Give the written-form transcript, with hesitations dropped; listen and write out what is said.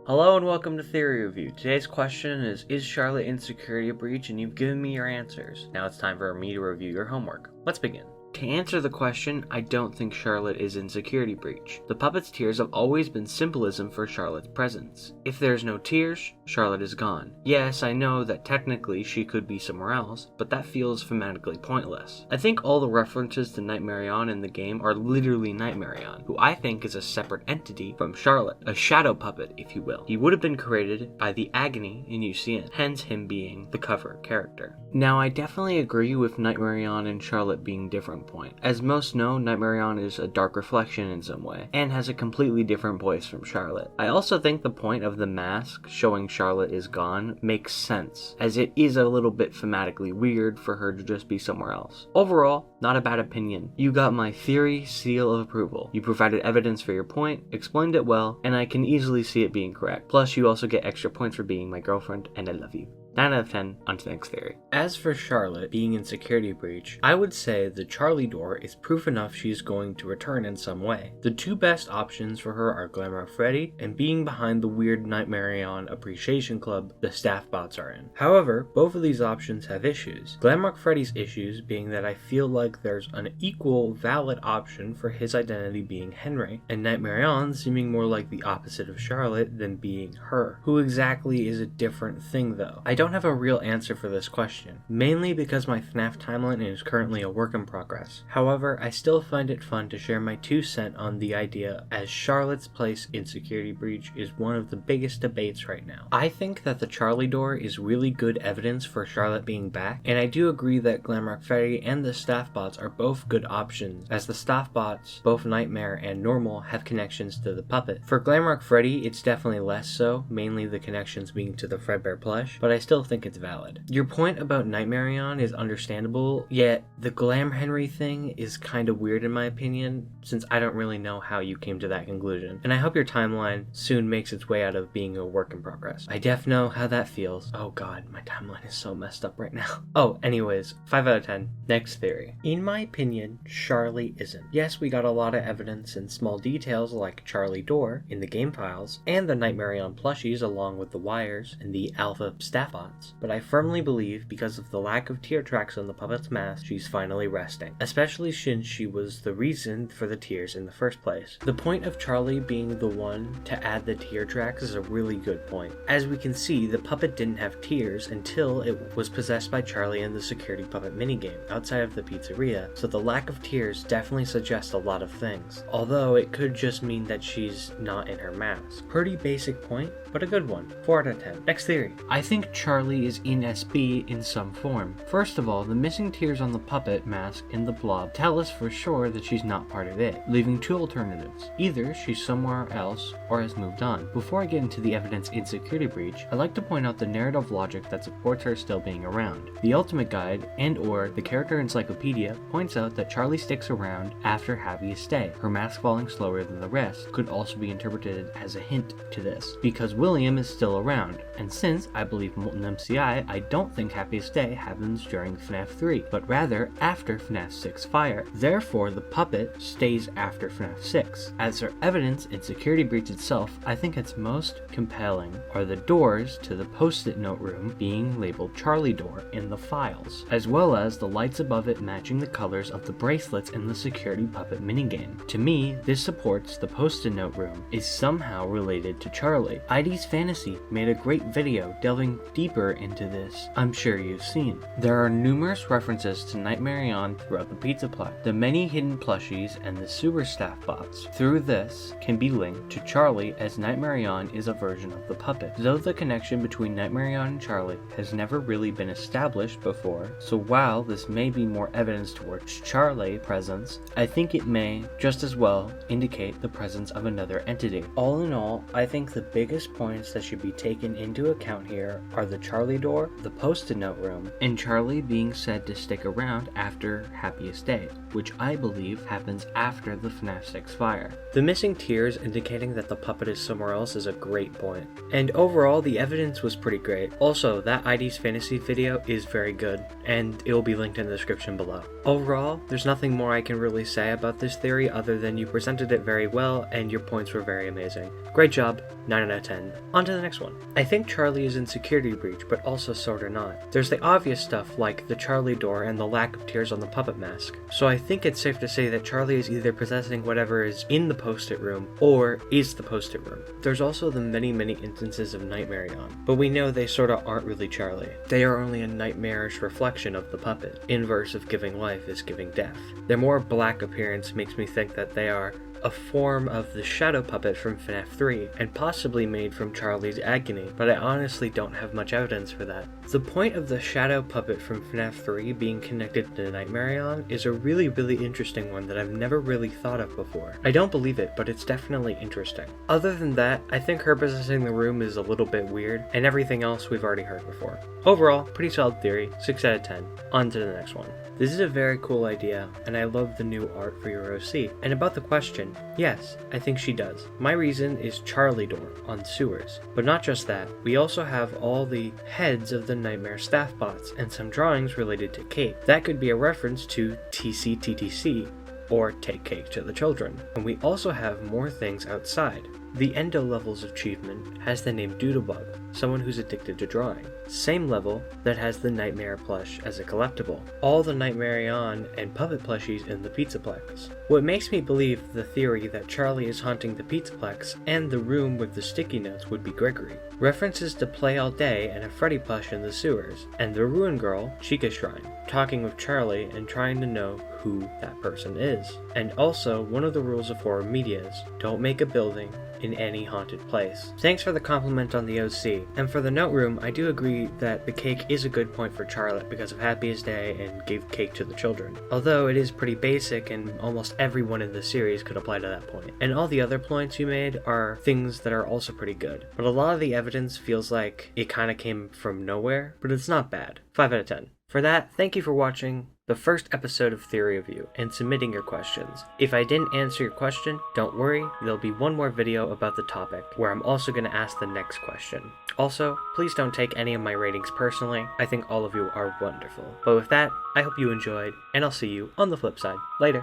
Hello and welcome to Theory Review. Today's question is Charlotte in security breach? And you've given me your answers. Now it's time for me to review your homework. Let's begin. To answer the question, I don't think Charlotte is in security breach. The puppet's tears have always been symbolism for Charlotte's presence. If there's no tears, Charlotte is gone. Yes, I know that technically she could be somewhere else, but that feels thematically pointless. I think all the references to Nightmare in the game are literally Nightmare, who I think is a separate entity from Charlotte, a shadow puppet, if you will. He would have been created by the Agony in UCN, hence him being the cover character. Now, I definitely agree with Nightmare and Charlotte being different point. As most know, Nightmare is a dark reflection in some way, and has a completely different voice from Charlotte. I also think the point of the mask showing Charlotte is gone makes sense, as it is a little bit thematically weird for her to just be somewhere else. Overall, not a bad opinion. You got my theory seal of approval. You provided evidence for your point, explained it well, and I can easily see it being correct. Plus, you also get extra points for being my girlfriend, and I love you. 9 out of 10 on to the next theory. As for Charlotte being in security breach, I would say the Charlie door is proof enough she's going to return in some way. The two best options for her are Glamour Freddy and being behind the weird Nightmare Appreciation Club the staff bots are in. However, both of these options have issues. Glamour Freddy's issues being that I feel like there's an equal valid option for his identity being Henry, and Nightmare seeming more like the opposite of Charlotte than being her. Who exactly is a different thing though? I don't have a real answer for this question, mainly because my FNAF timeline is currently a work in progress. However, I still find it fun to share my 2 cents on the idea, as Charlotte's place in security breach is one of the biggest debates right now. I think that the Charlie door is really good evidence for Charlotte being back, and I do agree that Glamour Freddy and the staff bots are both good options, as the staff bots, both Nightmare and Normal, have connections to the puppet. For Glamour Freddy, it's definitely less so, mainly the connections being to the Fredbear plush, but I still think it's valid. Your point about Nightmare is understandable, yet the Glam Henry thing is kind of weird in my opinion, since I don't really know how you came to that conclusion, and I hope your timeline soon makes its way out of being a work in progress. I def know how that feels. Oh god, my timeline is so messed up right now. Oh, anyways, 5 out of 10. Next theory. In my opinion, Charlie isn't. Yes, we got a lot of evidence and small details like Charlie door in the game files, and the Nightmare plushies along with the wires and the alpha staff bots, but I firmly believe because of the lack of tear tracks on the puppet's mask, she's finally resting, especially since she was the reason for the tears in the first place. The point of Charlie being the one to add the tear tracks is a really good point. As we can see, the puppet didn't have tears until it was possessed by Charlie in the security puppet minigame outside of the pizzeria, so the lack of tears definitely suggests a lot of things, although it could just mean that she's not in her mask. Pretty basic point, but a good one. 4 out of 10. Next theory. I think Charlie is in SB in some form. First of all, the missing tears on the puppet mask in the blob tell us for sure that she's not part of it, leaving 2 alternatives. Either she's somewhere else or has moved on. Before I get into the evidence in security breach, I'd like to point out the narrative logic that supports her still being around. The Ultimate Guide and or the Character Encyclopedia points out that Charlie sticks around after Happy's stay. Her mask falling slower than the rest could also be interpreted as a hint to this, because William is still around, and since I believe Molten MCI, I don't think Happiest Day happens during FNAF 3, but rather after FNAF 6 Fire. Therefore, the puppet stays after FNAF 6. As for evidence in security breach itself, I think its most compelling are the doors to the post-it note room being labeled Charlie door in the files, as well as the lights above it matching the colors of the bracelets in the security puppet minigame. To me, this supports the post-it note room is somehow related to Charlie. ID's Fantasy made a great video delving deeper into this, I'm sure you've seen. There are numerous references to Nightmare throughout the pizza plot, the many hidden plushies, and the sewer staff bots. Through this can be linked to Charlie, as Nightmare is a version of the puppet. Though the connection between Nightmare and Charlie has never really been established before, so while this may be more evidence towards Charlie's presence, I think it may just as well indicate the presence of another entity. All in all, I think the biggest points that should be taken into account here are the the Charlie door, the Post-it note room, and Charlie being said to stick around after Happiest Day, which I believe happens after the FNAF 6 fire. The missing tears indicating that the puppet is somewhere else is a great point. And overall, the evidence was pretty great. Also, that ID's Fantasy video is very good, and it will be linked in the description below. Overall, there's nothing more I can really say about this theory other than you presented it very well and your points were very amazing. Great job, 9 out of 10. On to the next one. I think Charlie is in Security Breach, but also sorta not. There's the obvious stuff like the Charlie door and the lack of tears on the puppet mask. So I think it's safe to say that Charlie is either possessing whatever is in the Post-it room or is the Post-it room. There's also the many instances of Nightmarion, but we know they sorta aren't really Charlie. They are only a nightmarish reflection of the puppet. Inverse of giving life is giving death. Their more black appearance makes me think that they are a form of the shadow puppet from FNAF 3, and possibly made from Charlie's agony, but I honestly don't have much evidence for that. The point of the shadow puppet from FNAF 3 being connected to Nightmarion is a really interesting one that I've never really thought of before. I don't believe it, but it's definitely interesting. Other than that, I think her possessing the room is a little bit weird, and everything else we've already heard before. Overall, pretty solid theory, 6 out of 10. On to the next one. This is a very cool idea, and I love the new art for your OC. And about the question, yes, I think she does. My reason is Charlie door on sewers. But not just that, we also have all the heads of the Nightmare staff bots and some drawings related to Cake. That could be a reference to TCTTC, or Take Cake to the Children. And we also have more things outside. The Endo levels achievement has the name Doodlebug, someone who's addicted to drawing. Same level that has the Nightmare plush as a collectible. All the Nightmarion and puppet plushies in the Pizzaplex. What makes me believe the theory that Charlie is haunting the Pizzaplex and the room with the sticky notes would be Gregory. References to Play All Day and a Freddy plush in the sewers, and the Ruin Girl, Chica Shrine, talking with Charlie and trying to know who that person is. And also, one of the rules of horror media is, don't make a building in any haunted place. Thanks for the compliment on the OC. And for the note room, I do agree that the cake is a good point for Charlotte because of Happiest Day and Give Cake to the Children. Although it is pretty basic and almost everyone in the series could apply to that point. And all the other points you made are things that are also pretty good. But a lot of the evidence feels like it kind of came from nowhere, but it's not bad. 5 out of 10. For that, thank you for watching the first episode of Theory of You and submitting your questions. If I didn't answer your question, don't worry, there'll be one more video about the topic where I'm also going to ask the next question. Also, please don't take any of my ratings personally. I think all of you are wonderful. But with that, I hope you enjoyed, and I'll see you on the flip side. Later.